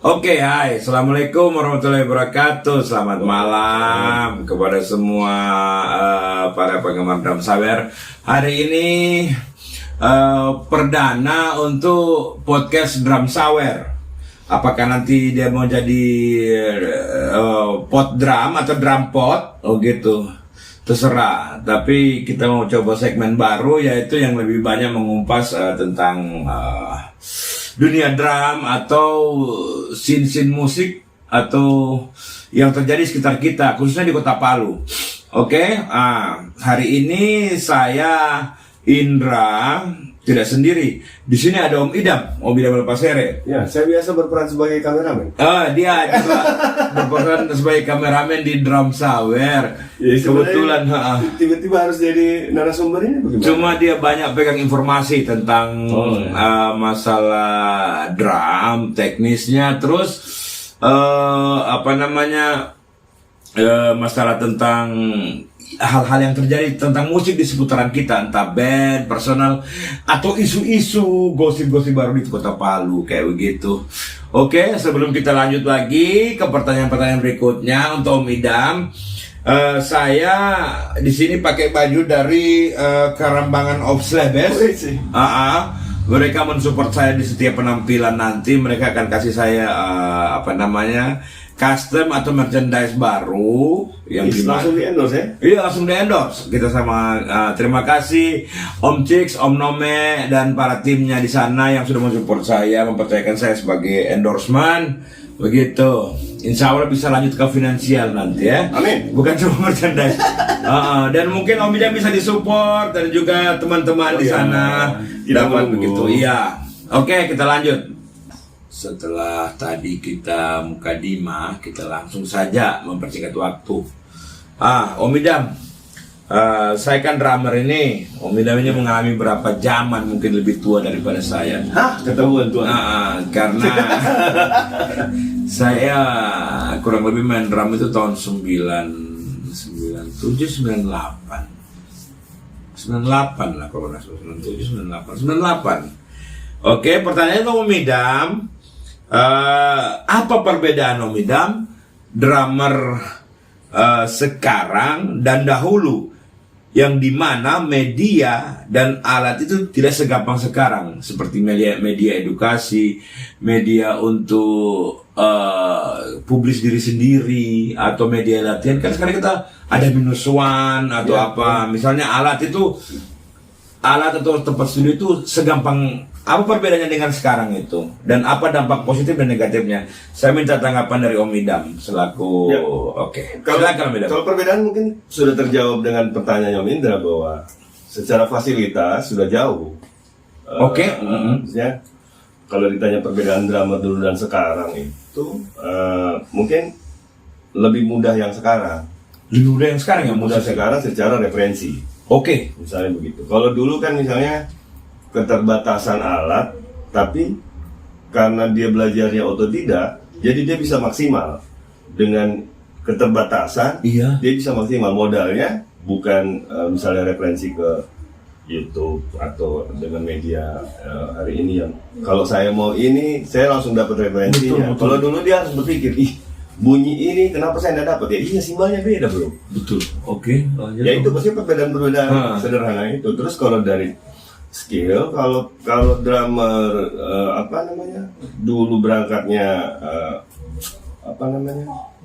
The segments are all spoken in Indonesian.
Oke, hai, assalamualaikum warahmatullahi wabarakatuh. Selamat malam kepada semua para penggemar Drum Sawer. Hari ini perdana untuk podcast Drum Sawer. Apakah nanti dia mau jadi pot drum atau drum pot? Oh gitu, terserah. Tapi kita mau coba segmen baru, yaitu yang lebih banyak mengumpas tentang dunia drum atau scene musik atau yang terjadi di sekitar kita, khususnya di Kota Palu. Oke, hari ini saya Indra tidak sendiri. Di sini ada Om Idam Lepasere. Ya, saya biasa berperan sebagai kameramen. Dia juga berperan sebagai kameramen di Drum Sawer. Ya, kebetulan tiba-tiba harus jadi narasumber ini bagaimana? Cuma dia banyak pegang informasi tentang masalah drum, teknisnya, terus masalah tentang hal-hal yang terjadi tentang musik di seputaran kita, entah band, personal, atau isu-isu gosip-gosip baru di Kota Palu kayak begitu. Oke, sebelum kita lanjut lagi ke pertanyaan-pertanyaan berikutnya untuk Om Idam, saya di sini pakai baju dari Karambangan of Slebes. Mereka mensupport saya di setiap penampilan nanti. Mereka akan kasih saya custom atau merchandise baru yang langsung di endorse ya? Iya, langsung di endorse. Kita sama terima kasih Om Cix, Om Nome dan para timnya di sana yang sudah mensupport saya, mempercayakan saya sebagai endorsement. Begitu. Insya Allah bisa lanjut ke finansial nanti ya. Amin. Bukan cuma merchandise. Dan mungkin Om Idam bisa disupport dan juga teman-teman di sana dapat begitu. Iya. Oke, kita lanjut. Setelah tadi kita mukadimah, kita langsung saja mempersingkat waktu. Om Idam, saya kan drummer ini. Om Idam ini mengalami berapa zaman, mungkin lebih tua daripada saya. Ketahuan tua. Karena saya kurang lebih main drum itu tahun 97, 98 lah kalau nggak salah, 97, 98. Oke, pertanyaannya Om Idam, apa perbedaan Om Idam drummer sekarang dan dahulu, yang dimana media dan alat itu tidak segampang sekarang, seperti media edukasi, media untuk publis diri sendiri, atau media latihan. Kan sekarang kita ada -1 atau misalnya alat atau tempat studio itu segampang. Apa perbedaannya dengan sekarang itu? Dan apa dampak positif dan negatifnya? Saya minta tanggapan dari Om Idam selaku... Ya. Oke. Silakan Om Idam. Kalau perbedaan mungkin sudah terjawab dengan pertanyaan Om Indra, bahwa secara fasilitas sudah jauh. Oke. Maksudnya kalau ditanya perbedaan drummer dulu dan sekarang itu mungkin lebih mudah yang sekarang. Lebih mudah yang sekarang ya? Mudah sekarang secara referensi. Oke. Misalnya begitu. Kalau dulu kan misalnya keterbatasan alat, tapi karena dia belajarnya otodidak, jadi dia bisa maksimal. Dengan keterbatasan, dia bisa maksimal. Modalnya bukan misalnya referensi ke YouTube atau dengan media hari ini yang kalau saya mau ini, saya langsung dapat referensinya. Kalau dulu dia harus berpikir, bunyi ini kenapa saya tidak dapat? Ya simbalnya beda bro. Betul. Oke. Ya itu pasti perbedaan sederhana itu. Terus kalau dari skill, kalau drummer dulu berangkatnya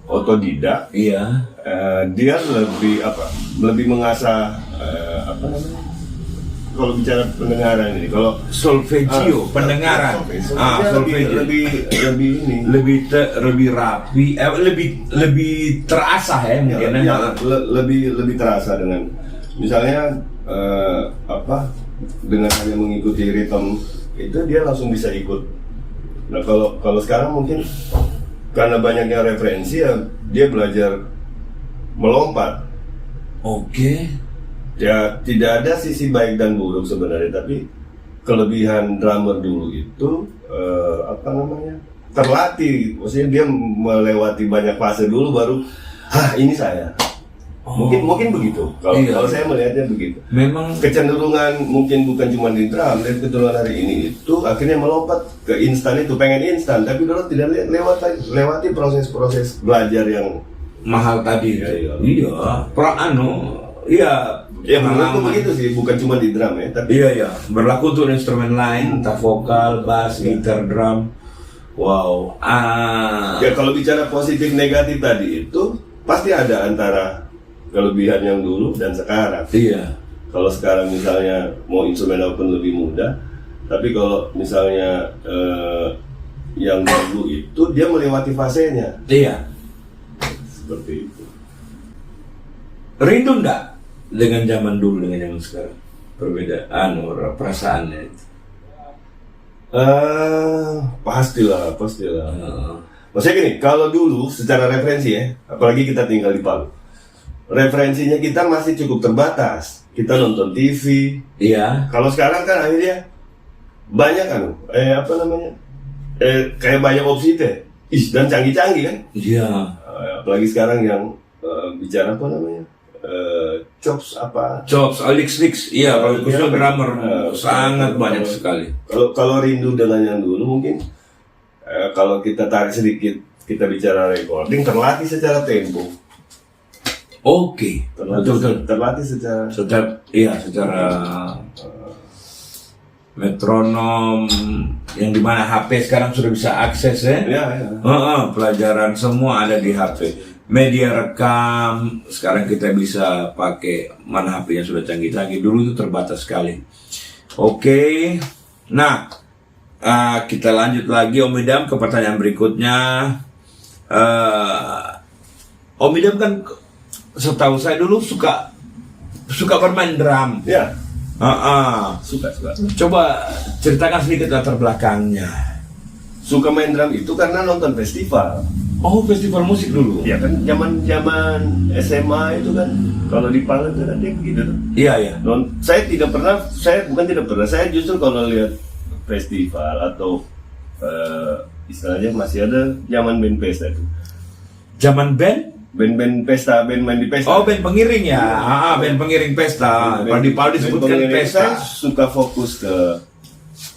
otodidak, dia lebih mengasah kalau bicara pendengaran ini, kalau solfeggio pendengaran, solfeggio lebih rapi, lebih terasah ya mungkin lebih terasa dengan misalnya dengan hanya mengikuti ritme itu dia langsung bisa ikut. Nah kalau sekarang mungkin karena banyaknya referensi ya dia belajar melompat. Oke. Ya tidak ada sisi baik dan buruk sebenarnya, tapi kelebihan drummer dulu itu terlatih. Maksudnya dia melewati banyak fase dulu baru ini saya. Mungkin begitu. Kalau Iya. kalau saya melihatnya begitu. Memang Kecenderungan mungkin bukan cuma di drum, dari kecenderungan hari ini itu akhirnya melompat ke instan itu, pengen instan, tapi dulu tidak lewati proses-proses belajar yang mahal tadi. Iya. Iya. Iya. ya menurutku pengalaman. begitu sih, bukan cuma di drum ya, tapi Iya, berlaku untuk instrumen lain, entah vokal, bass, gitar, drum. Wow. ya kalau bicara positif negatif tadi itu pasti ada antara kelebihan yang dulu dan sekarang. Iya. Kalau sekarang misalnya mau instrumen apapun lebih mudah, tapi kalau misalnya yang dulu itu dia melewati fasenya Iya. seperti itu. Rindu enggak dengan zaman dulu dengan zaman sekarang? Perbedaan perasaannya itu. Pastilah. Heeh. Maksudnya gini, kalau dulu secara referensi ya, apalagi kita tinggal di Palu, referensinya kita masih cukup terbatas. Kita nonton TV. Iya. Kalau sekarang kan akhirnya banyak kayak banyak opsi teh. Dan canggih-canggih kan. Iya. Apalagi sekarang yang bicara chops apa. Chops, Alex, iya, kalau khususnya drummer sangat banyak sekali. Kalau rindu dengan yang dulu mungkin kalau kita tarik sedikit, kita bicara recording, terlatih secara tempo. Oke, betul. Terlatih secara secara metronom yang dimana HP sekarang sudah bisa akses ya. ya. Pelajaran semua ada di HP. Media rekam sekarang kita bisa pakai, mana HP yang sudah canggih-canggih, dulu itu terbatas sekali. Oke. Nah, kita lanjut lagi Om Idam ke pertanyaan berikutnya. Om Idam kan setahu saya dulu suka bermain drum. Ya, Suka. suka. Coba ceritakan sedikit latar belakangnya. Suka main drum itu karena nonton festival. Oh, festival musik dulu. Ya kan zaman SMA itu kan kalau di Palu itu kan dia begitu tuh. Iya. Saya justru kalau lihat festival atau istilahnya masih ada zaman band pesta itu. Zaman band? Band pesta, band main di pesta. Oh, band pengiring ya. Band pengiring pesta. Kalau di Palu disebutkan band pesta. saya suka fokus ke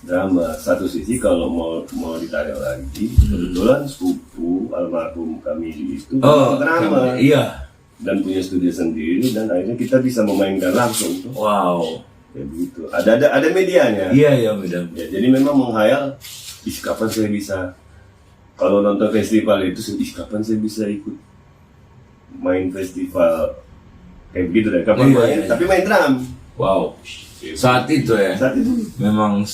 drama. Satu sisi kalau mau ditarik lagi, kebetulan sepupu almarhum kami itu drama. Iya. Dan punya studio sendiri, dan akhirnya kita bisa memainkan langsung tuh. Wow. Ya begitu. Ada medianya. Iya, Om Idam. Ya, jadi memang menghayal, kapan saya bisa, kalau nonton festival itu, kapan saya bisa ikut main festival kayak begitu deh. Kapan main, tapi main drum. Wow. Saat itu ya. Saat itu. Memang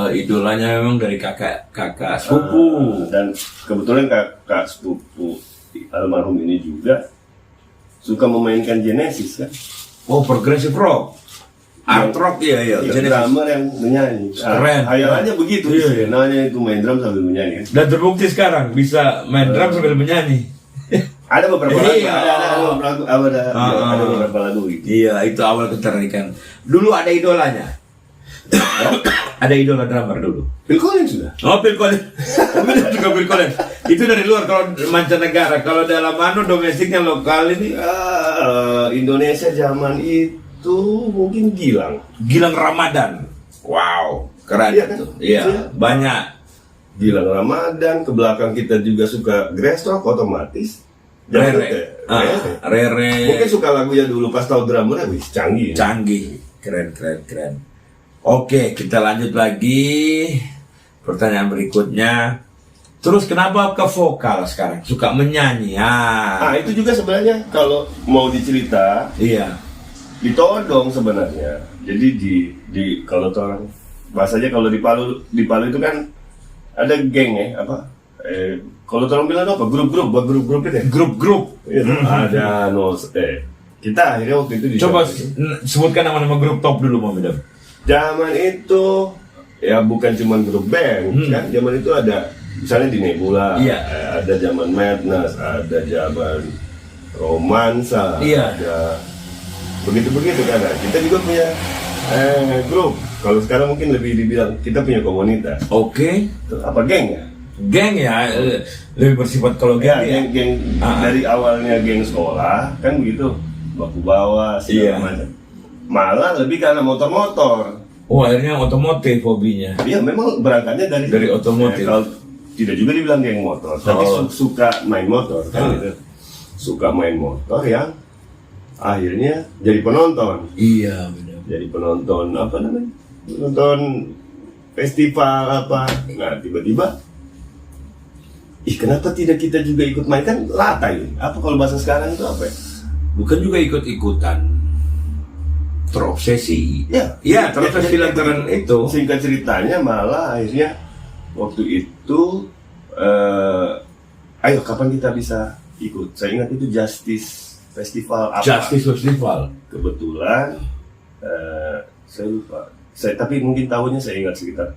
idolanya memang dari kakak sepupu. Dan kebetulan kakak sepupu almarhum ini juga suka memainkan Genesis kan. Oh, progressive rock. Art rock iya. Drummer yang menyanyi. Keren. Hayalannya begitu. Iya. Namanya itu main drum sambil menyanyi kan. Dan terbukti sekarang bisa main drum sambil menyanyi. Ada beberapa lagu, Iya. ada beberapa lagu gitu. Iya, itu awal ketertarikan. Dulu ada idolanya. Ada idola drummer dulu. Phil Collins sudah. Oh, Phil Collins. Benar juga Phil Collins. Itu dari luar, kalau mancanegara. Kalau dalam domestiknya lokal ini Indonesia zaman itu mungkin Gilang. Gilang Ramadan. Wow, keren Iya kan? itu. Iya, Iya. banyak. Gilang Ramadan, ke belakang kita juga suka grass rock otomatis. Rere. Rere. Mungkin suka lagunya dulu pas tahu drummernya wih canggih. Canggih. Keren. Oke, kita lanjut lagi. Pertanyaan berikutnya. Terus kenapa ke vokal sekarang? Suka menyanyi. Itu juga sebenarnya kalau mau dicerita Iya. ditodong sebenarnya. Jadi di kalau orang bahasanya kalau di Palu itu kan ada geng ya kalau orang bilang apa grup-grup itu ya? Grup-grup. Ada kita akhirnya waktu itu Coba sebutkan nama-nama grup top dulu, Om Idam. zaman itu ya bukan cuma grup band kan, zaman itu ada misalnya di Nebula, Iya. ada zaman Madness, ada zaman Romansa, Iya. ada begitu kan. Nah, kita juga punya grup. Kalau sekarang mungkin lebih dibilang kita punya komunitas. Oke. Apa geng ya? Geng ya, lebih bersifat kalau Ya, geng ya. geng dari awalnya geng sekolah kan begitu. baku bawah segala macam. Malah lebih karena motor-motor. Oh, akhirnya otomotif hobinya. Iya, memang berangkatnya dari otomotif. Kalau tidak juga dibilang geng motor, tapi suka main motor kan gitu. Suka main motor yang akhirnya jadi penonton. Iya, benar. Jadi penonton apa namanya? Penonton festival apa. Nah, tiba-tiba kenapa tidak kita juga ikut main, kan lata ini. Apa kalau bahasa sekarang itu apa ya? Bukan juga ikut-ikutan. Terobsesi. Iya, terobsesi lantaran itu. Singkat ceritanya malah akhirnya waktu itu ayo kapan kita bisa ikut? Saya ingat itu Justice Festival apa? Justice Festival. Kebetulan saya lupa. Tapi mungkin tahunnya saya ingat sekitar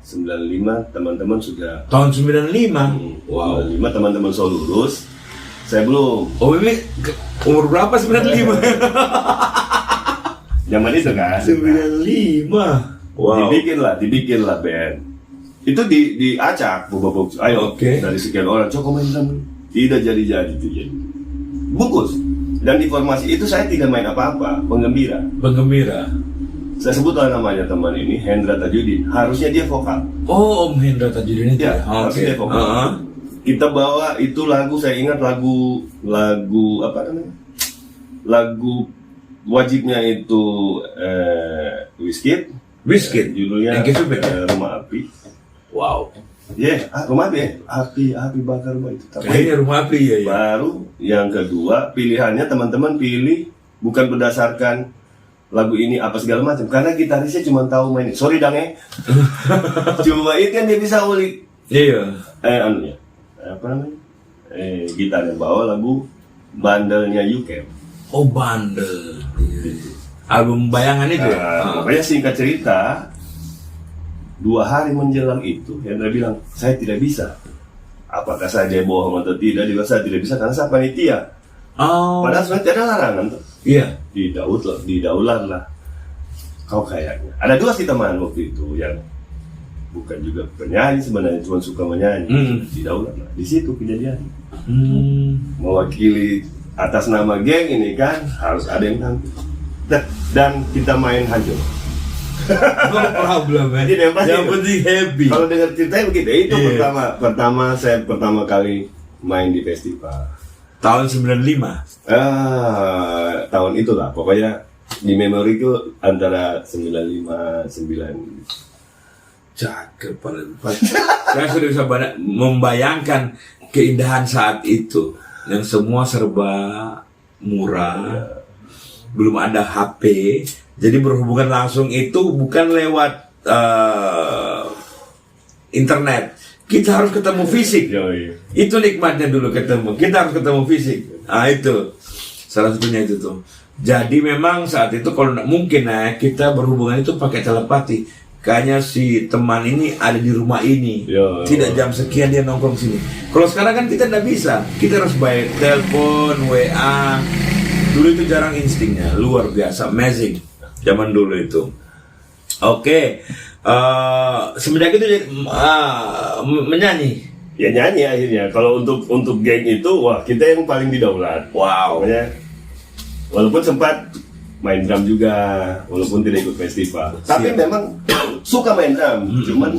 95, teman-teman sudah Tahun 95. Wow. 95 teman-teman so lulus. Saya belum. Oh, ini umur berapa 95? Zaman itu kan 95. Wow. dibikinlah band. Itu diacak, ayo dari sekian orang, coba main drum. Tidak jadi itu jadi. Bungkus. Dan di formasi itu saya tidak main apa-apa, penggembira. Saya sebutlah namanya teman ini, Hendra Tajudin. Harusnya dia vokal. Oh, Om Hendra Tajudin itu. Ya, harusnya dia vokal. Kita bawa itu lagu, saya ingat lagu apa namanya? Lagu wajibnya itu Wizkid, judulnya Rumah Api. Wow. Rumah Api api bakar rumah itu. Kayaknya Rumah Api ya. Baru yang kedua pilihannya teman-teman pilih bukan berdasarkan lagu ini apa segala macam, karena gitarisnya cuma tahu main. Sorry Dang cuma itu yang dia bisa ulik. Iya. Apa namanya? Gitarnya bawa lagu bandelnya UK. Oh, bandel. Album bayangan itu ya? Makanya singkat cerita 2 hari menjelang itu Hendra bilang, saya tidak bisa. Apakah saya bohong atau tidak? Dia bilang, saya tidak bisa karena saya panitia. Padahal sebenarnya tidak ada larangan tuh. Iya. Didaulat lah. Kau kayaknya. Ada 2 sih teman waktu itu yang bukan juga penyanyi sebenarnya, cuma suka menyanyi. Didaulat lah. Di situ kejadian. Mewakili atas nama geng ini kan harus ada yang tampil. Dan kita main hancur. No problem, man. Yang penting happy. Kalau dengar ceritanya begitu, itu saya pertama kali main di festival. Tahun 95. Tahun itulah, pokoknya di memori itu antara 95 9. Cakep, saya sudah bisa membayangkan keindahan saat itu, yang semua serba murah, belum ada HP, jadi berhubungan langsung itu bukan lewat internet. Kita harus ketemu fisik. Itu nikmatnya dulu ketemu. Kita harus ketemu fisik. Itu salah satunya itu tuh. Jadi memang saat itu kalau mungkin kita berhubungan itu pakai telepati. Kayaknya si teman ini ada di rumah ini. Tidak jam sekian dia nongkrong sini. Kalau sekarang kan kita tidak bisa. Kita harus bayar telepon, WA. Dulu itu jarang instingnya, luar biasa, amazing. Zaman dulu itu. Oke. Semenjak itu jadi menyanyi. Ya nyanyi akhirnya. Kalau untuk geng itu, wah kita yang paling didaulat. Wow. Makanya, walaupun sempat main drum juga, walaupun tidak ikut festival. Tapi memang suka main drum, cuman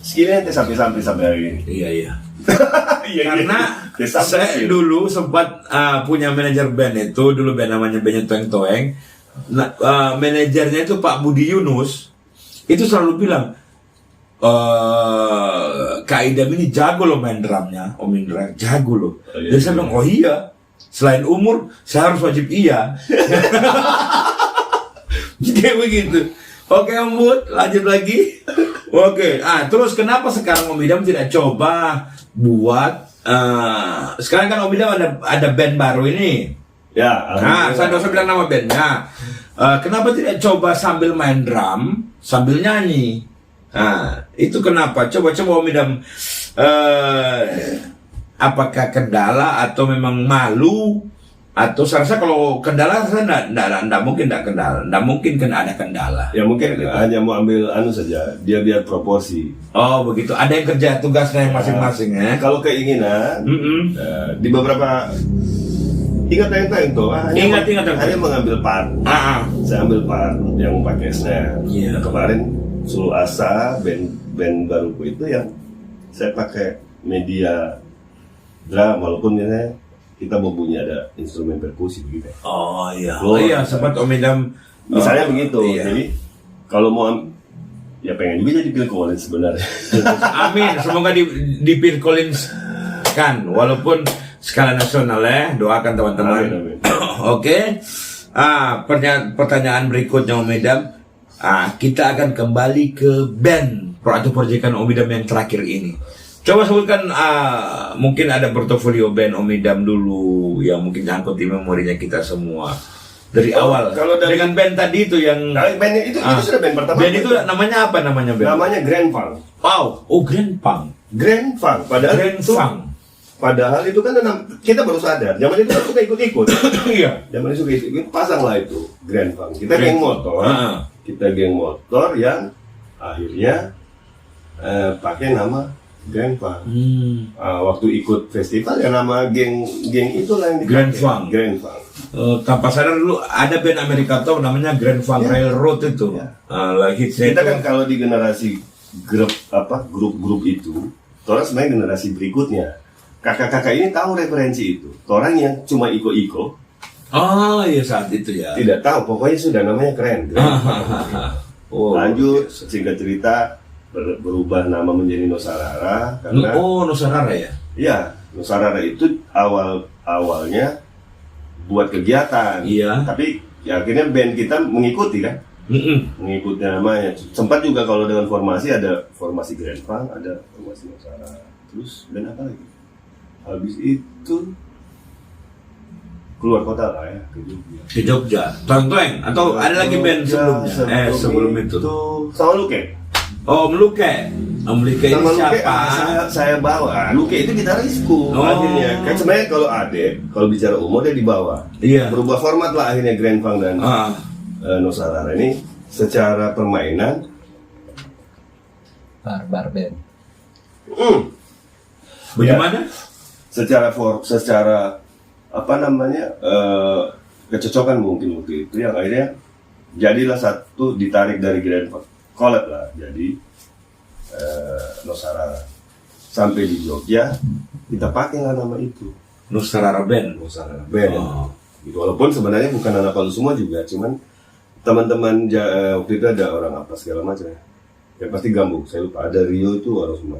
skillnya sampai hari ini. Iya. Karena saya dulu sempat punya manajer band itu, dulu band namanya bandnya Toeng Toeng. Nah, manajernya itu Pak Budi Yunus, itu selalu bilang, Kak Idam ini jago loh main drumnya, Om Indra jago loh. Jadi saya bilang, oh iya, selain umur saya harus wajib iya. Kayak begitu. Oke Om Bud, lanjut lagi. Oke, terus kenapa sekarang Om Idam tidak coba buat sekarang kan Om Idam ada band baru ini. Ya. Saya nggak usah bilang nama bandnya. Kenapa tidak coba sambil main drum sambil nyanyi? Itu kenapa? Coba Om Idam. Apakah kendala atau memang malu? Atau saya rasa kalau kendala saya enggak mungkin ada kendala. Ya mungkin hanya mau ambil saja, dia biar proporsi. Oh begitu, ada yang kerja tugasnya yang masing-masing ya. Kalau keinginan di beberapa ingat itu Ingat. hanya mengambil part. Saya ambil part yang pakai snare. Iya. Kemarin Sulu Asa band baruku itu yang saya pakai media drum, walaupun misalnya kita mau bunyi ada instrumen perkusi gitu. Oh iya. Oh, iya, sempat Om Idam Misalnya begitu. iya. Jadi kalau mau ya pengen juga jadi Phil Collins sebenarnya. Amin, semoga di Phil Collins kan, walaupun skala nasional ya, doakan teman-teman. Amin. Oke. Pertanyaan berikutnya Om Idam. Kita akan kembali ke band atau proyekan Om Idam yang terakhir ini. Coba sebutkan mungkin ada portofolio band Om Idam dulu yang mungkin nyangkut di memorinya kita semua. Dari awal. Kalau dengan band tadi itu yang band itu sudah band pertama. Band itu namanya apa namanya band? Namanya Grand Funk. Wow, Grand Funk. Grand Funk. Padahal itu kan kita baru sadar. Zaman itu kan suka ikut-ikut. Iya. Zaman itu suka ikut, pasanglah itu Grand Funk. Kita geng motor. Kita geng motor yang akhirnya pakai nama Grand Funk. Waktu ikut festival ya nama geng itulah yang dipakai. Grand Funk. Tanpa sadar dulu ada band Amerika Top namanya Grand Funk Railroad itu. Kita kan kalau di generasi grup itu, orang sebenarnya generasi berikutnya. Kakak-kakak ini tahu referensi itu. Orang yang cuma iko-iko. Iya saat itu ya. Tidak tahu, pokoknya sudah namanya keren. Lanjut, singkat cerita berubah nama menjadi Nosarara karena Nosarara ya. Iya, Nosarara itu awalnya buat kegiatan. Iya. Tapi ya akhirnya band kita mengikuti kan. Mengikuti namanya. Sempat juga kalau dengan formasi ada formasi Grand Funk, ada formasi Nosarara. Terus band apa lagi? Habis itu keluar kota lah ya, ke Jogja. Toeng atau ada lagi band sebelumnya? Sebelum itu. Sama Luke. Om Luke. Om Luke ini siapa? Saya bawa. Luke itu gitarisku. Akhirnya kan sebenarnya kalau bicara umur dia di bawah. Iya. Berubah format lah akhirnya Grand Funk dan Nosarara ini secara permainan barbar band. Bagaimana? Secara apa namanya kecocokan mungkin waktu itu yang akhirnya jadilah satu ditarik dari Grand Funk collab lah jadi Nosarara sampai di Jogja kita pakailah nama itu Nosarara Band. Gitu. Walaupun sebenarnya bukan anak Palu semua juga, cuman teman-teman waktu itu ada orang apa segala macam ya. Yang pasti gambung, saya lupa ada Rio itu orang semua.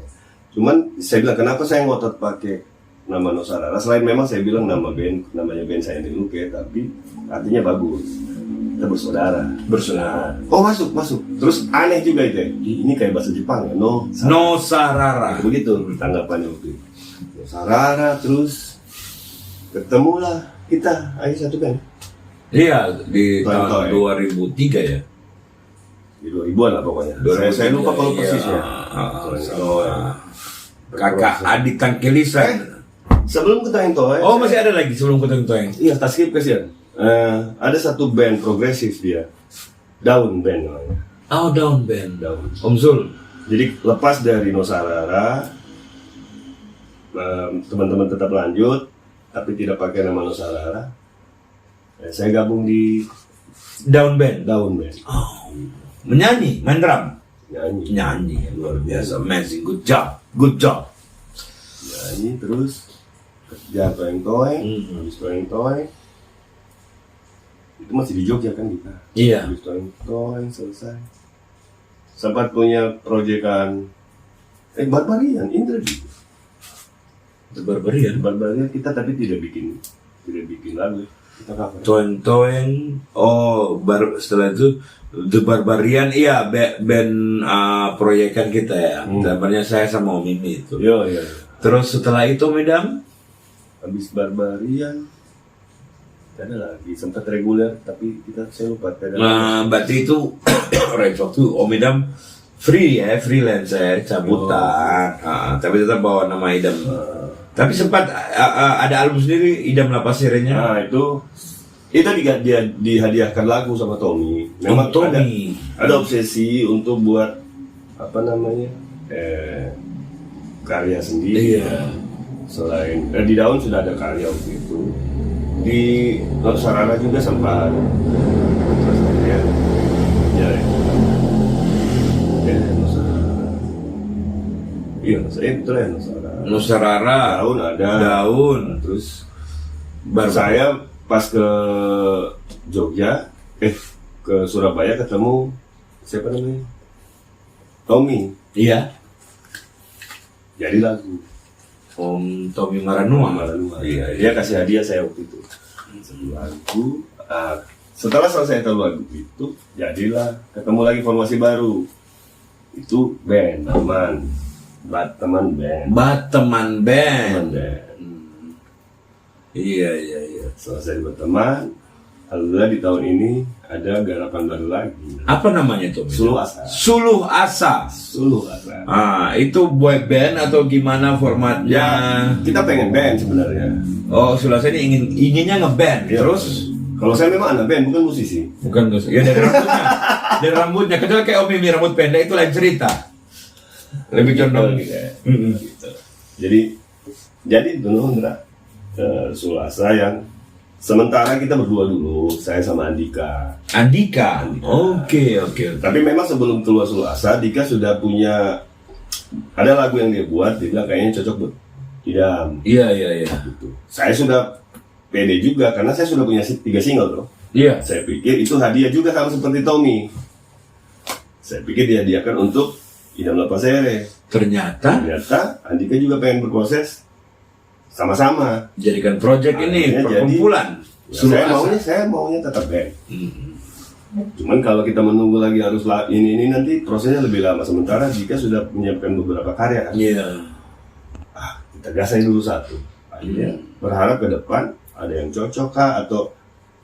Cuman saya bilang kenapa saya ngotot pakai nama Nosarara, selain memang saya bilang namanya band saya ini Luke, tapi artinya bagus, kita bersaudara. Oh masuk. Terus aneh juga itu ya. Ini kayak bahasa Jepang ya, Nosarara. Begitu tanggapannya waktu itu. Nosarara, terus ketemulah kita akhirnya satu band. Iya, di tahun 2003 ya. Di 2000-an lah pokoknya. Saya lupa kalau persisnya. Kakak Adi Tangkelisan. Sebelum ke Toeng Toeng. Masih ada lagi sebelum ke Toeng Toeng. Iya, Taskip kasihan. Ada satu band progresif dia. Daun band namanya. Daun Band. Daun. Om Zul. Jadi lepas dari Nosarara, teman-teman tetap lanjut, tapi tidak pakai nama Nosarara. Saya gabung di Daun Band. Menyanyi, main drum. Nyanyi, luar biasa, amazing, good job. Nyanyi terus kerja Toeng Toeng, habis Toeng Toeng itu masih di Jogja kan kita. Iya. Habis Toeng Toeng selesai. Sempat punya proyekan Barbarian Indra juga. Barbarian kita tapi tidak bikin lagu. Kita cover. Toeng. Setelah itu The Barbarian, iya band proyekan kita ya. Gambarnya saya sama Om Mimi itu. Iya. Terus setelah itu Medam, habis Barbarian ada lagi sempat reguler tapi saya lupa. berarti itu waktu Om Idam freelancer cabutan, tapi tetap bawa nama Idam. Tapi sempat ada album sendiri Idam Lapas Sirenya. Nah itu dia dihadiahkan lagu sama Tommy. Memang Tommy ada obsesi untuk buat apa namanya karya sendiri. Iya. Selain di Daun sudah ada karya waktu itu. di Nusarara juga sempat. Terus kemudian ya Nusarara. Iya, saya betul ya Nusarara. Nusarara, Daun ada. Daun. Terus Baru saya pas ke Jogja, ke Surabaya ketemu siapa namanya? Tommy. Iya. Jadi lagu. Om Tommy Maranua. Iya, dia kasih hadiah saya waktu itu. Satu lagu. Setelah selesai tahu lagu itu, jadilah ketemu lagi formasi baru. Itu band, Bateman Band. Bateman Band. Band. Iya. Selesai berteman, alhamdulillah di tahun ini ada garapan baru lagi. Apa namanya tuh? Suluh Asa. Suluh Asa. Suluh Asa. Itu boy band atau gimana formatnya? Ya, kita pengen band sebenarnya. Oh, Suluh Asa ini inginnya ngeband. Ya, terus kalau saya memang anak band, bukan musisi. bukan ya dari rambutnya. Dari rambutnya kecuali kayak Om Mimi rambut pendek itu lain cerita. Lebih condong gitu ya. Gitu. Jadi dulu Indra, Suluh Asa yang sementara kita berdua dulu, saya sama Andika. Andika. Oke. Tapi memang sebelum keluar Suluh Asa, Dika sudah punya ada lagu yang dia buat, dia bilang kayaknya cocok buat Idam. Iya. Gitu. Saya sudah pede juga karena saya sudah punya 3 single tuh. Iya. Saya pikir itu hadiah juga sama seperti Tommy. Saya pikir dihadiahkan untuk Idam Lepas Sere. Ternyata Andika juga pengen berproses sama-sama. jadikan project ini Akhirnya perkumpulan. Ya, Suluh saya Asa. maunya tetap band. Cuman kalau kita menunggu lagi harus ini nanti prosesnya lebih lama. Sementara Dika sudah menyiapkan beberapa karya kan. Iya. Kita gasain dulu satu. Akhirnya berharap ke depan ada yang cocok kah atau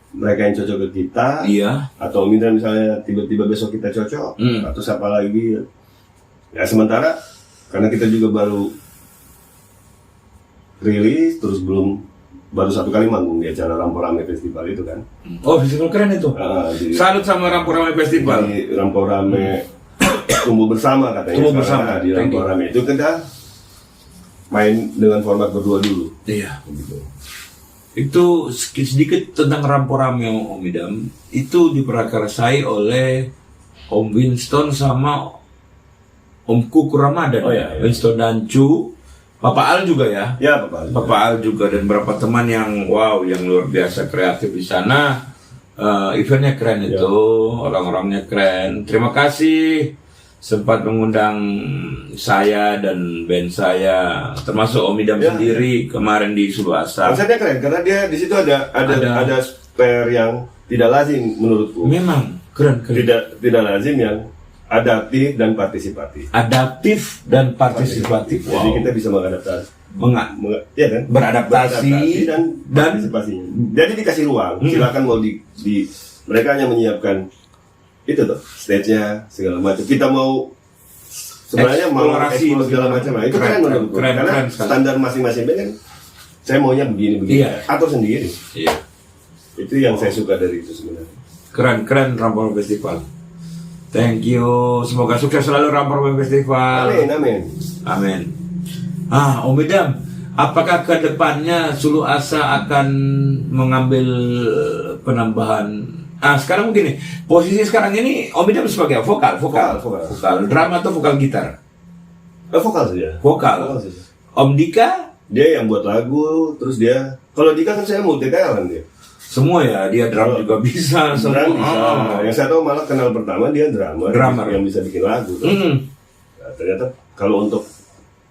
mereka yang cocok ke kita, Iya. atau Indra misalnya tiba-tiba besok kita cocok, atau siapa lagi. Ya sementara karena kita juga baru rilis, terus baru 1 kali manggung di acara Rampo-Rame Festival itu kan. Oh, festival keren itu. Salut sama Rampo-Rame Festival. Di Rampo-Rame tumbuh bersama katanya. Tumbuh sekarang. bersama. Di Rampo-Rame itu kita main dengan format berdua dulu. Iya. Gitu. Itu sedikit tentang Rampo-Rame Om Idam. Itu diprakarsai oleh Om Winston sama Om Kuku Ramadan. Oh, iya. Winston Dancu, Papa Al juga ya. Ya, Bapak. Papa Al juga dan beberapa teman yang yang luar biasa kreatif di sana. Eventnya keren itu, orang-orangnya keren. Terima kasih sempat mengundang saya dan band saya, termasuk Om Idam sendiri kemarin di Suluh Asa. Konsepnya keren karena dia di situ ada spare yang tidak lazim menurutku. Memang keren. Tidak lazim yang adaptif dan partisipatif. Adaptif dan partisipatif. Jadi kita bisa mengadaptasi. Ya kan? Beradaptasi dan partisipasinya. Jadi dikasih ruang. Silakan mau di mereka hanya menyiapkan itu tuh stage-nya segala macam. Kita mau sebenarnya mau eksplorasi segala macam. Nah, itu keren menurutku. Karena standar masing-masing band kan saya maunya begini. Atur sendiri. Iya. Itu yang saya suka dari itu sebenarnya. Keren Rampo Festival. Thank you. Semoga sukses selalu Rampo Festival. Amin. Om Idam, apakah ke depannya Suluh Asa akan mengambil penambahan? Sekarang begini, posisi sekarang ini Om Idam sebagai vokal. Drum atau vokal gitar? Vokal saja. Vokal. saja. Om Dika? Dia yang buat lagu, terus dia. Kalau Dika kan saya multi talent dia. Semua ya, dia drum juga bisa. Drum bisa. Yang saya tahu malah kenal pertama dia drummer. Yang bisa bikin lagu. Nah, ternyata kalau untuk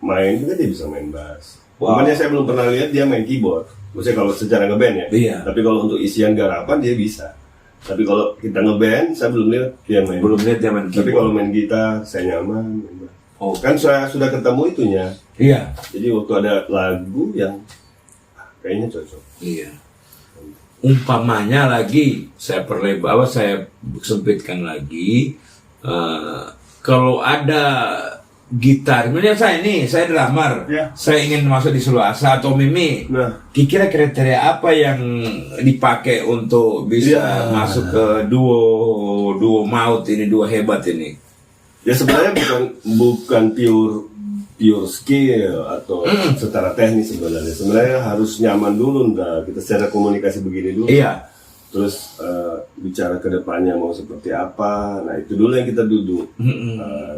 main juga dia bisa main bass. Makanya saya belum pernah lihat dia main keyboard. Maksudnya kalau secara ngeband ya. Iya. Tapi kalau untuk isian garapan dia bisa. Tapi kalau kita ngeband, saya belum lihat dia main. Tapi kalau main gitar, saya nyaman. Kan saya sudah ketemu itunya. Iya. Jadi waktu ada lagu yang kayaknya cocok. Iya. Umpamanya lagi saya sempitkan lagi. Kalau ada gitar, misalnya saya drummer, saya ingin masuk di Suluh Asa atau Mimi. Kira kriteria apa yang dipakai untuk bisa masuk ke duo maut ini, duo hebat ini? Ya sebenarnya bukan pure pure skill atau secara teknis sebenarnya harus nyaman dulu, kita secara komunikasi begini dulu. Iya. Terus bicara ke depannya mau seperti apa, nah itu dulu yang kita duduk.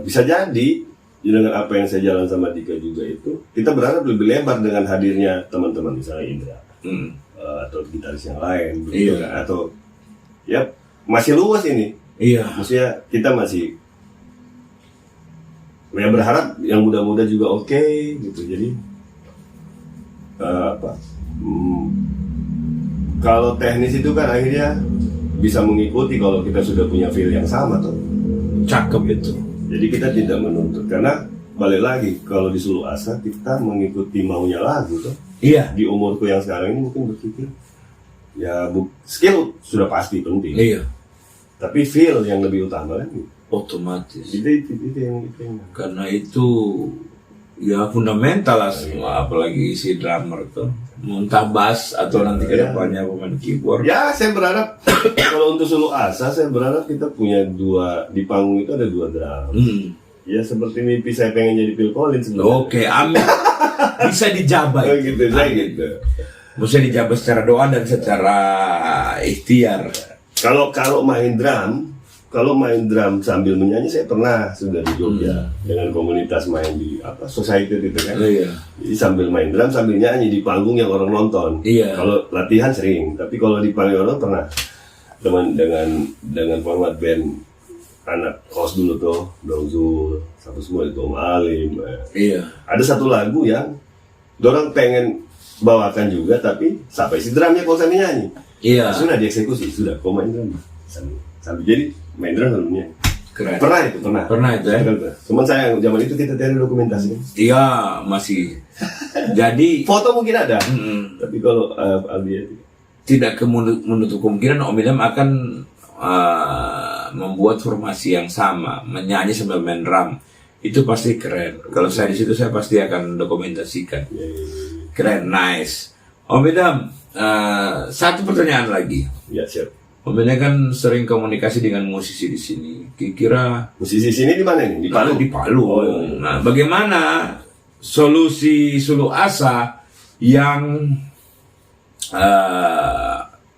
Bisa jadi dengan apa yang saya jalan sama Dika juga itu, kita berharap lebih lebar dengan hadirnya teman-teman misalnya Indra atau gitaris yang lain, Iya. atau ya masih luas ini. Iya. Maksudnya kita masih ya berharap yang muda-muda juga oke gitu. Jadi kalau teknis itu kan akhirnya bisa mengikuti kalau kita sudah punya feel yang sama tuh. Cakep itu. Jadi kita tidak menuntut, karena balik lagi kalau di Sulu Asa kita mengikuti maunya lagu tuh. Iya. Di umurku yang sekarang ini mungkin berpikir ya skill sudah pasti penting. Iya. Tapi feel yang lebih utama kan. Otomatis. Itu yang Karena itu ya fundamental lah semua, apalagi si drummer tuh. Entah bass atau nanti ke depannya pemain keyboard. Ya, saya berharap kalau untuk Sulu Asa, saya berharap kita punya di panggung itu ada 2 drum. Ya seperti mimpi saya pengen jadi Phil Collins sebenarnya. Oke, amin. Bisa dijabai. Gitu, saya gitu. Bisa dijabai secara doa dan secara ikhtiar. Kalau main drum sambil menyanyi, saya pernah sudah di Jogja dengan komunitas main di society gitu kan. Iya. Jadi sambil main drum sambil nyanyi di panggung yang orang nonton. Iya. Kalau latihan sering, tapi kalau di panggung orang pernah dengan format band anak kos dulu tuh, Dongzul, satu semua itu Om Alim. Iya. Ada satu lagu yang dorang pengen bawakan juga, tapi sampai si drumnya kalau sambil nyanyi. Iya. Sudah dieksekusi, sudah kau main drum sambil jadi main drum sambil nyanyi. Keren. Pernah itu ya. Cuman saya zaman itu kita cari dokumentasi. Iya, masih. Jadi Foto mungkin ada, tapi kalau Aldi tidak menutup kemungkinan Om Idam akan membuat formasi yang sama, menyanyi sambil main drum. Itu pasti keren. Kalau saya di situ saya pasti akan dokumentasikan. Keren, nice. Om Idam, satu pertanyaan lagi. Ya, siap. Om Idam kan sering komunikasi dengan musisi di sini. Kira-kira musisi sini di mana nih? Di Palu. Di Palu. Oh, iya. Nah, bagaimana solusi Sulu Asa yang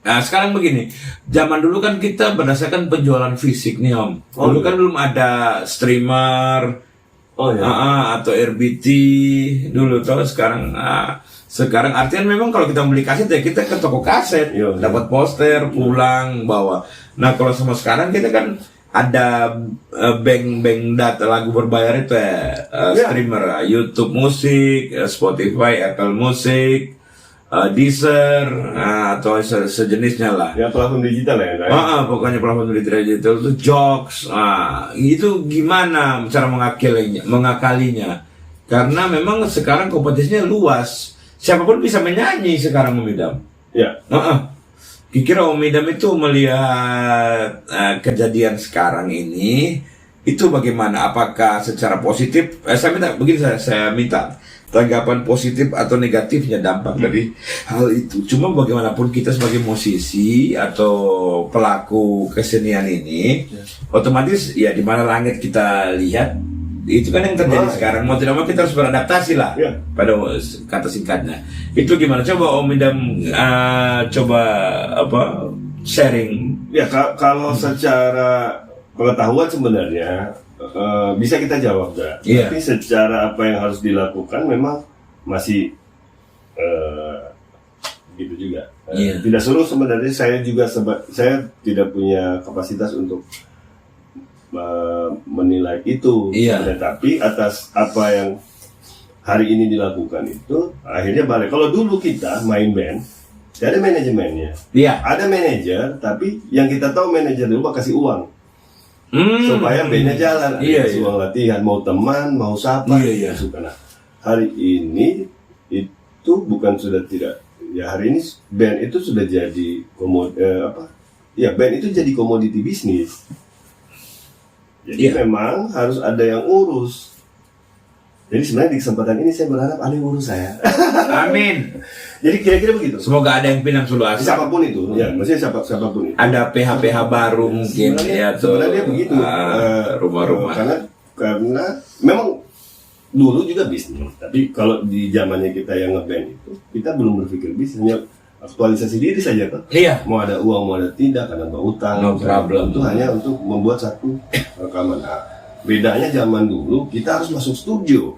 nah sekarang begini, zaman dulu kan kita berdasarkan penjualan fisik nih Om. Dulu kan belum ada streamer, atau RBT dulu tuh. Sekarang artinya memang kalau kita beli kaset ya kita ke toko kaset, dapat poster, pulang bawa. Nah kalau sama sekarang kita kan ada bank data lagu berbayar itu streamer, YouTube Musik, Spotify, Apple Music, Deezer, atau sejenisnya lah. Ya platform digital ya. Pokoknya platform digital itu Joox. Itu gimana cara mengakalinya? Karena memang sekarang kompetisinya luas. Siapapun bisa menyanyi sekarang Om Idam. Ya. Kira-kira Om Idam itu melihat kejadian sekarang ini itu bagaimana? Apakah secara positif? Saya minta tanggapan positif atau negatifnya dampak dari hal itu. Cuma bagaimanapun kita sebagai musisi atau pelaku kesenian ini, otomatis ya di mana langit kita lihat, itu kan yang terjadi sekarang. Mau tidak mau kita harus beradaptasi lah pada kata singkatnya. Itu gimana? Coba Om Idam sharing. Ya kalau secara pengetahuan sebenarnya bisa kita jawab tapi secara apa yang harus dilakukan memang masih gitu juga. Tidak suruh sebenarnya, saya tidak punya kapasitas untuk menilai itu. Tapi atas apa yang hari ini dilakukan itu akhirnya balik. Kalau dulu kita main band ada manajemennya, ada manajer, tapi yang kita tahu manajer dulu kasih uang supaya bandnya jalan. Uang latihan, mau teman, mau siapa, suka. Nah, hari ini itu bukan sudah tidak. Ya hari ini band itu sudah jadi band itu jadi komoditi bisnis. Jadi memang harus ada yang urus. Jadi sebenarnya di kesempatan ini saya berharap ada yang urus saya. Amin. Jadi kira-kira begitu. Semoga ada yang pinang Sulu Asa. Siapapun itu, maksudnya siapapun itu. Ada PH baru mungkin sebenarnya begitu. Rumah-rumah. Karena memang dulu juga bisnis, tapi kalau di zamannya kita yang ngeband itu, kita belum berpikir bisnisnya, aktualisasi diri saja kan. Iya. Mau ada uang, mau ada tidak, karena utang, No problem. itu hanya untuk membuat satu rekaman. Nah, bedanya zaman dulu kita harus masuk studio.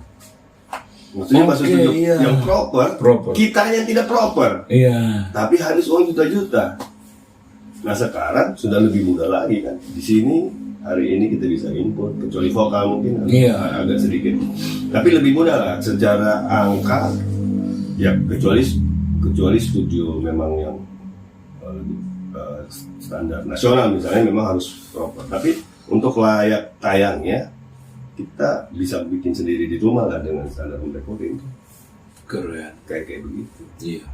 Maksudnya masuk studio yang proper. Kita yang tidak proper. Iya. Tapi harus uang juta-juta. Nah sekarang sudah lebih mudah lagi kan. Di sini hari ini kita bisa input, kecuali vokal mungkin agak sedikit. Tapi lebih mudah lah secara angka. Ya kecuali studio memang yang lebih standar nasional misalnya memang harus proper. Tapi untuk layak tayangnya kita bisa bikin sendiri di rumah lah dengan standar home recording. Keren. Kayak begitu. Iya.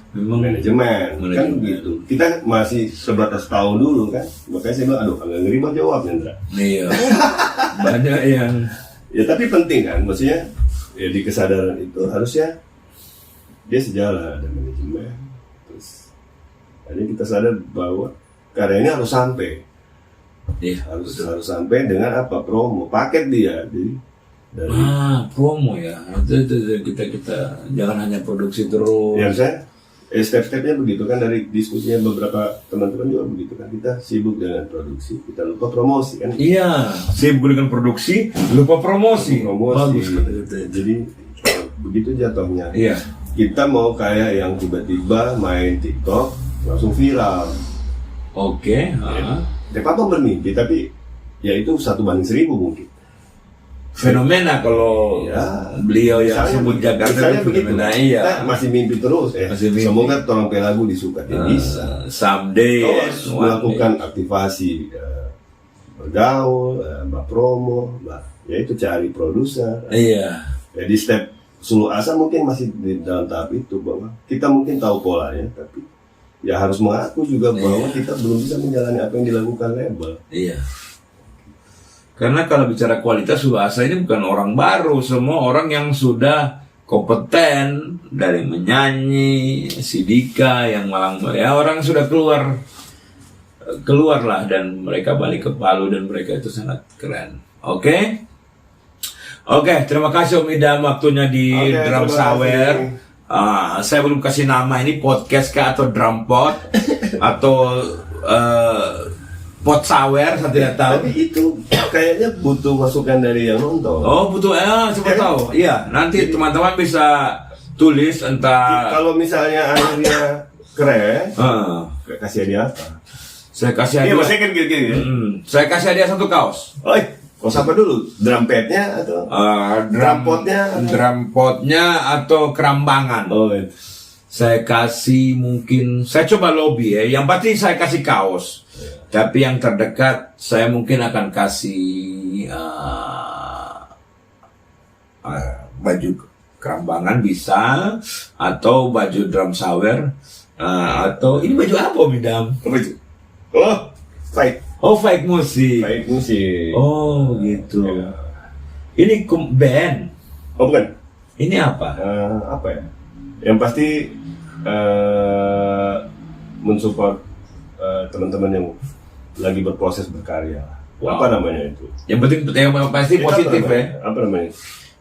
Memang manajemen kan gitu. Kita masih sebatas tahu dulu kan. Makanya saya bilang, aduh agak ngeri mau jawab Hendra. Iya. Banyak yang ya tapi penting kan, maksudnya ya di kesadaran itu harusnya dia sejalan ada manajemen. Terus akhirnya kita sadar bahwa karya ini harus sampai. Iya, harus sampai dengan apa? Promo, paket dia. Jadi dari promo ya. Itu kita jangan hanya produksi terus. ya saya step-stepnya begitu kan, dari diskusinya beberapa teman-teman juga begitu kan, kita sibuk dengan produksi, kita lupa promosi kan. Iya, sibuk dengan produksi, lupa promosi. Bagus. Jadi begitu jatuhnya. Iya. Kita mau kayak yang tiba-tiba main TikTok langsung viral. Oke. Apa bermimpi, tapi ya itu 1/1000 mungkin. Fenomena kalau beliau yang sebut Jakarta itu fenomena. Iya. Kita masih mimpi terus Masih mimpi. Semoga tolong lagu disuka bisa. Someday melakukan aktivasi bergaul, mbak promo, ya itu cari produser. Iya. Jadi step Sulu Asa mungkin masih di dalam tahap itu, bahwa kita mungkin tahu polanya, tapi ya harus mengaku juga bahwa kita belum bisa menjalani apa yang dilakukan label. Iya. Karena kalau bicara kualitas, Sulu Asa ini bukan orang baru, semua orang yang sudah kompeten, dari menyanyi, si Dika yang malang, ya orang sudah keluar lah, dan mereka balik ke Palu dan mereka itu sangat keren. Oke, terima kasih Om Idam waktunya di Drum Sawer. Saya belum kasih nama ini, podcast kah atau drum pot atau pot sawer, saya tidak tahu. Tapi itu kayaknya butuh masukan dari yang nonton. Oh butuh, coba tahu. Iya, nanti teman-teman bisa tulis entah. Kalau misalnya akhirnya keren, kasih hadiah apa? Saya kasih Iya, hadiah. maksudnya kan gini ya. Saya kasih hadiah 1 kaos. Kaos apa dulu? Drum padnya atau drum potnya atau kerambangan. Gitu. Saya kasih mungkin, saya coba lobby ya. Yang pasti saya kasih kaos. Tapi yang terdekat saya mungkin akan kasih baju kerambangan bisa, atau baju drum sawer, atau ini baju apa Om Idam? Fight. Fight musik. Fight musik. Oh gitu. Ya. Ini band. Bukan. Ini apa? Apa ya? Yang pasti mensupport teman-teman yang lagi berproses berkarya. Wow. Apa namanya itu? Yang penting yang pasti positif ya. Apa namanya?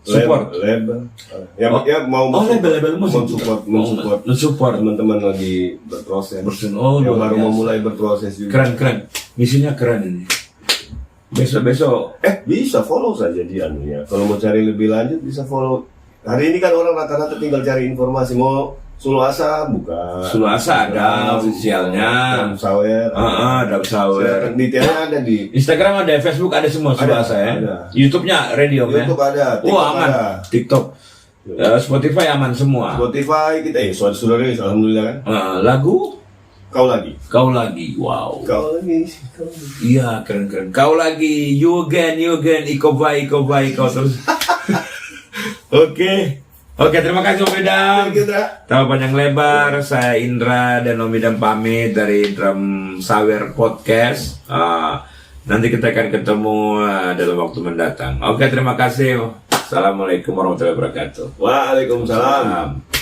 Support. Label. Ya mau label musik. mensupport teman-teman lagi berproses. Yang baru mau mulai berproses juga. Keren. Misinya keren ini. Besok. Bisa follow saja di anunya. Kalau mau cari lebih lanjut bisa follow. Hari ini kan orang rata-rata tinggal cari informasi, mau Sulu Asa buka. Sulu Asa ada ofisialnya. Drum Sawer. Drum Sawer. Detailnya ada di Instagram ada, Facebook ada semua Sulu Asa ya. Ada. YouTube-nya radio ya. YouTube ada. TikTok aman. ada. TikTok. Spotify aman semua. Spotify kita sudah rilis alhamdulillah kan. Lagu Kau lagi. Wow. Kau lagi. Iya, keren. Kau lagi, you again, iko bye terus. Oke, terima kasih Om Idam. Tahu panjang lebar, saya Indra dan Om Idam pamit dari Drum Sawer Podcast. Nanti kita akan ketemu dalam waktu mendatang. Oke, terima kasih. Assalamualaikum warahmatullahi wabarakatuh. Waalaikumsalam.